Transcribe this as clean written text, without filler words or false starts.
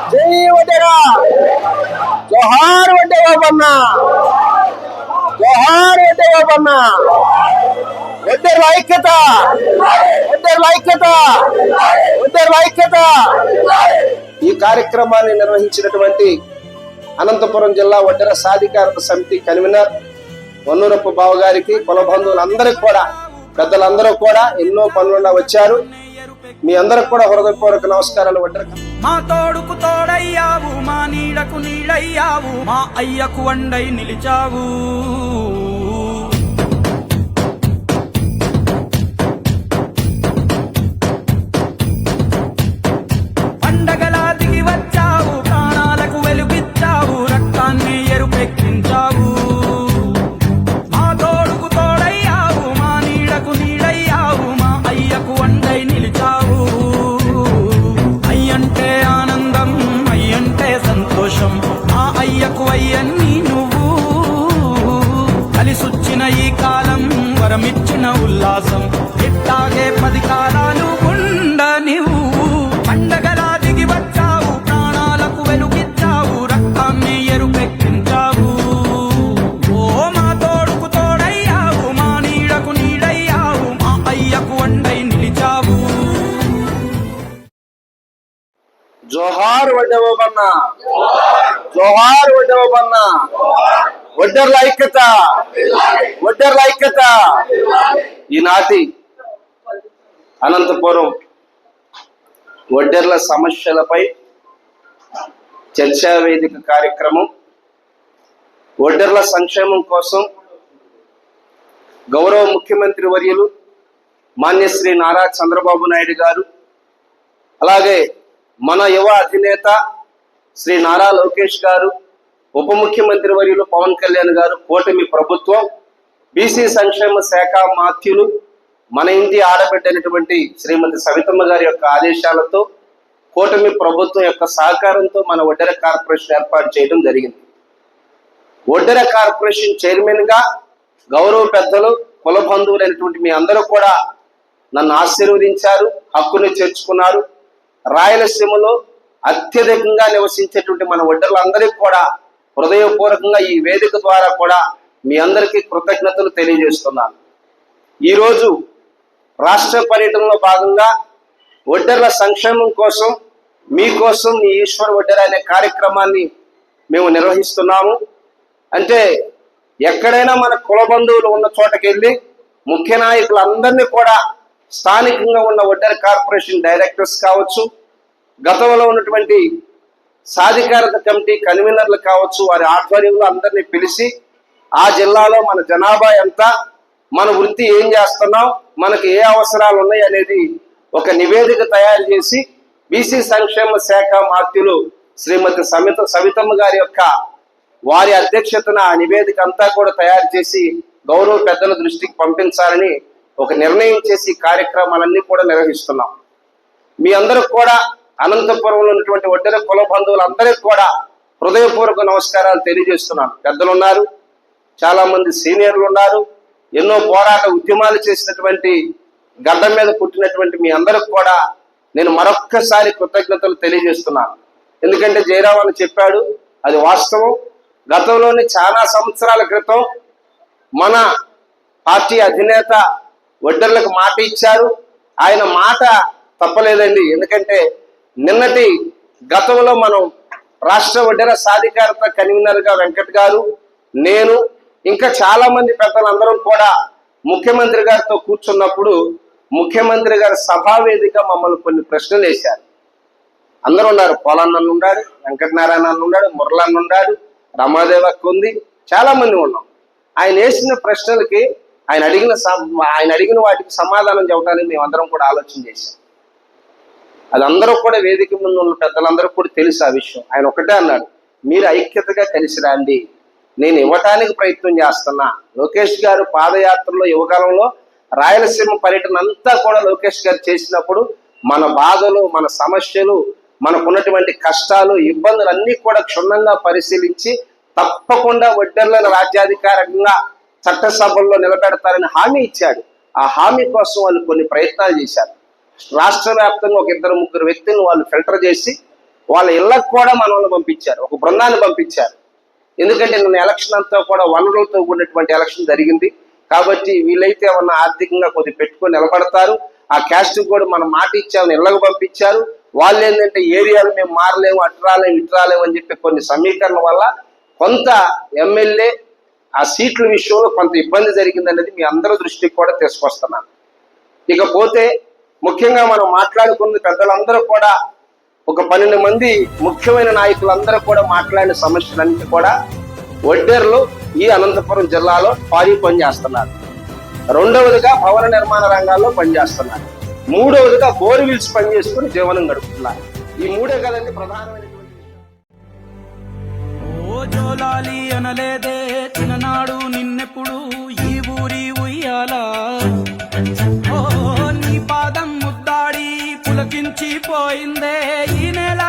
జై వడ్డెరా, జోహార్ వడ్డే బాబన్న, జోహార్ వడ్డే బాబన్న. వడ్డెర్ల ఐక్యత, వడ్డెర్ల ఐక్యత, వడ్డెర్ల ఐక్యత. ఈ కార్యక్రమాన్ని నిర్వహించినటువంటి అనంతపురం జిల్లా వడ్డెర సాధికారత సమితి కన్వీనర్ వన్నూరప్ప బావ గారికి, కుల బంధువులందరికీ కూడా, పెద్దలందరూ కూడా ఎన్నో పనులున్నా వచ్చారు. మీ అందరికి కూడా హృదయపూర్వక నమస్కారాలు. వడ్డెర మా తోడుకు తోడయ్యావు, మా నీడకు నీడయ్యావు, మా అయ్యకు వండై నిలిచావు. పండగలా దిగి వచ్చావు, ప్రాణాలకు వెలుగిచ్చావు, రక్తాన్ని ఎరుపెక్కించావు. మా తోడుకు తోడయ్యావు, మా నీడకు నీడయ్యావు, మా అయ్యకు వండై నిలిచావు. అయ్యంటే ఆనందం, అయ్యంటే సంతోషం, మా అయ్యకు అయ్యన్ని నువ్వు. కలిసొచ్చిన ఈ కాలం వరమిచ్చిన ఉల్లాసం, ఇట్టాగే 10 కాలాలు ఉండ నువ్వు. పండగలా దిగి వచ్చావు, ప్రాణాలకు వెలుగిచ్చావు, రక్తాన్ని ఎరుపెక్కించావు. ఓ మా తోడుకు తోడయ్యావు, మా నీడకు నీడయ్యావు, మా అయ్యకు వండై నిలిచావు. జోహార్ వడ్డే బాబన్న, జోహార్ వడ్డే బాబన్న. వడ్డెర్ల ఐక్యత, వడ్డెర్ల ఐక్యత. ఈనాటి అనంతపురం వడ్డెర్ల సమస్యలపై చర్చా వేదిక కార్యక్రమం, వడ్డెర్ల సంక్షేమం కోసం గౌరవ ముఖ్యమంత్రి వర్యులు మాన్యశ్రీ నారా చంద్రబాబు నాయుడు గారు, అలాగే మన యువ అధినేత శ్రీ నారా లోకేష్ గారు, ఉప ముఖ్యమంత్రి వర్యులు పవన్ కళ్యాణ్ గారు, కూటమి ప్రభుత్వం, బీసీ సంక్షేమ శాఖ మాత్యులు, మన ఇంటి ఆడబిడ్డైనటువంటి శ్రీమతి సవితమ్మ గారి యొక్క ఆదేశాలతో, కూటమి ప్రభుత్వం యొక్క సహకారంతో మన వడ్డెర కార్పొరేషన్ ఏర్పాటు చేయడం జరిగింది. వడ్డెర కార్పొరేషన్ చైర్మన్ గా గౌరవ పెద్దలు, కుల బంధువులైనటువంటి మీ అందరూ కూడా నన్ను ఆశీర్వదించారు, హక్కుని చేర్చుకున్నారు. రాయలసీమలో అత్యధికంగా నివసించేటువంటి మన వడ్డెర్లందరికీ కూడా హృదయపూర్వకంగా ఈ వేదిక ద్వారా కూడా మీ అందరికీ కృతజ్ఞతలు తెలియజేస్తున్నాను. ఈరోజు రాష్ట్ర పర్యటనలో భాగంగా వడ్డెర్ల సంక్షేమం కోసం, మీకోసం మీ ఈశ్వర్ వడ్డెర అనే కార్యక్రమాన్ని మేము నిర్వహిస్తున్నాము. అంటే ఎక్కడైనా మన కుల బంధువులు ఉన్న చోటకి వెళ్ళి ముఖ్య నాయకులందరినీ కూడా, స్థానికంగా ఉన్న వడ్డెర కార్పొరేషన్ డైరెక్టర్స్ కావచ్చు, గతంలో ఉన్నటువంటి సాధికారత కమిటీ కన్వీనర్లు కావచ్చు, వారి ఆధ్వర్యంలో అందరినీ పిలిచి ఆ జిల్లాలో మన జనాభా ఎంత, మన వృత్తి ఏం చేస్తున్నాం, మనకి ఏ అవసరాలు ఉన్నాయి అనేది ఒక నివేదిక తయారు చేసి బీసీ సంక్షేమ శాఖ మాత్యులు శ్రీమతి సవితమ్మ గారి యొక్క వారి అధ్యక్షతన ఆ నివేదిక అంతా కూడా తయారు చేసి గౌరవ పెద్దల దృష్టికి పంపించాలని ఒక నిర్ణయం చేసి కార్యక్రమాలన్నీ కూడా నిర్వహిస్తున్నాం. మీ అందరికి కూడా అనంతపురంలో ఉన్నటువంటి వడ్డెర కుల బంధువులందరికీ కూడా హృదయపూర్వక నమస్కారాలు తెలియజేస్తున్నాను. పెద్దలు ఉన్నారు, చాలా మంది సీనియర్లు ఉన్నారు, ఎన్నో పోరాట ఉద్యమాలు చేసినటువంటి గడ్డ మీద పుట్టినటువంటి మీ అందరికి కూడా నేను మరొక్కసారి కృతజ్ఞతలు తెలియజేస్తున్నాను. ఎందుకంటే జయరాం అని చెప్పాడు, అది వాస్తవం. గతంలోనే చాలా సంవత్సరాల క్రితం మన పార్టీ అధినేత వడ్డెర్లకు మాట ఇచ్చారు. ఆయన మాట తప్పలేదండి. ఎందుకంటే నిన్నటి గతంలో మనం రాష్ట్ర వడ్డెర సాధికారత కన్వీనర్ గా వెంకట్ గారు, నేను, ఇంకా చాలా మంది పెద్దలందరం కూడా ముఖ్యమంత్రి గారితో కూర్చున్నప్పుడు ముఖ్యమంత్రి గారి సభావేదిక మమ్మల్ని కొన్ని ప్రశ్నలు వేశారు. అందరూ ఉన్నారు, పోలన్న ఉన్నాడు, వెంకటనారాయణ ఉన్నాడు, మురళన్న ఉన్నాడు, రమాదేవక్క ఉంది, చాలా మంది ఉన్నాం. ఆయన వేసిన ప్రశ్నలకి ఆయన అడిగిన వాటికి సమాధానం చెప్పడానికి మేమందరం కూడా ఆలోచన చేశాం. అది అందరూ కూడా వేదిక ముందు ఉన్న పెద్దలందరూ కూడా తెలుసు ఆ విషయం. ఆయన ఒకటే అన్నాడు, మీరు ఐక్యతగా కలిసి రండి, నేను ఇవ్వటానికి ప్రయత్నం చేస్తున్నా. లోకేష్ గారు పాదయాత్రలో యువకాలంలో రాయలసీమ పర్యటన అంతా కూడా లోకేష్ గారు చేసినప్పుడు మన బాధలు, మన సమస్యలు, మనకున్నటువంటి కష్టాలు, ఇబ్బందులు అన్నీ కూడా క్షుణ్ణంగా పరిశీలించి తప్పకుండా వడ్డెర్లను రాజ్యాధికారంగా చట్టసభల్లో నిలబెడతారని హామీ ఇచ్చాడు. ఆ హామీ కోసం వాళ్ళు కొన్ని ప్రయత్నాలు చేశారు. రాష్ట్ర వ్యాప్తంగా ఒక 2-3 వ్యక్తులను వాళ్ళు ఫిల్టర్ చేసి వాళ్ళ ఇళ్ళకు కూడా మనల్ని పంపించారు, ఒక బృందాన్ని పంపించారు. ఎందుకంటే నిన్న ఎలక్షన్ అంతా కూడా వనరులతో కూడినటువంటి ఎలక్షన్ జరిగింది కాబట్టి వీళ్ళైతే ఏమన్నా ఆర్థికంగా కొద్ది పెట్టుకొని నిలబడతారు. ఆ క్యాస్ట్ కూడా మనం మాట ఇచ్చామని ఇళ్ళకు పంపించారు. వాళ్ళు ఏంటంటే ఏరియాలు మేము మారలేము, అట్రాలేము ఇట్రాలేము అని చెప్పి కొన్ని సమీకరణ వల్ల కొంత ఎమ్మెల్యే ఆ సీట్ల విషయంలో కొంత ఇబ్బంది జరిగిందనేది మీ అందరి దృష్టికి కూడా తీసుకొస్తున్నాను. ఇకపోతే ముఖ్యంగా మనం మాట్లాడుకున్న పెద్దలందరూ కూడా ఒక 12 మంది ముఖ్యమైన నాయకులందరూ కూడా మాట్లాడిన సమస్యలన్నీ కూడా ఒడ్డేరులో ఈ అనంతపురం జిల్లాలో భారీ పనిచేస్తున్నారు. రెండవదిగా భవన నిర్మాణ రంగాల్లో పనిచేస్తున్నారు. మూడవదిగా బోర్వెల్స్ పనిచేసుకుని జీవనం గడుపుతున్నారు. ఈ మూడే కదండి ప్రధానమైనటువంటి విషయం. ఓ జోలాలి అనలేదే చిన్ననాడు నిన్నెప్పుడు ఈ ఊరి ఉయ్యాల, ఓ నీ పాదం ముద్దాడి పులకించిపోయిందే ఈ నెల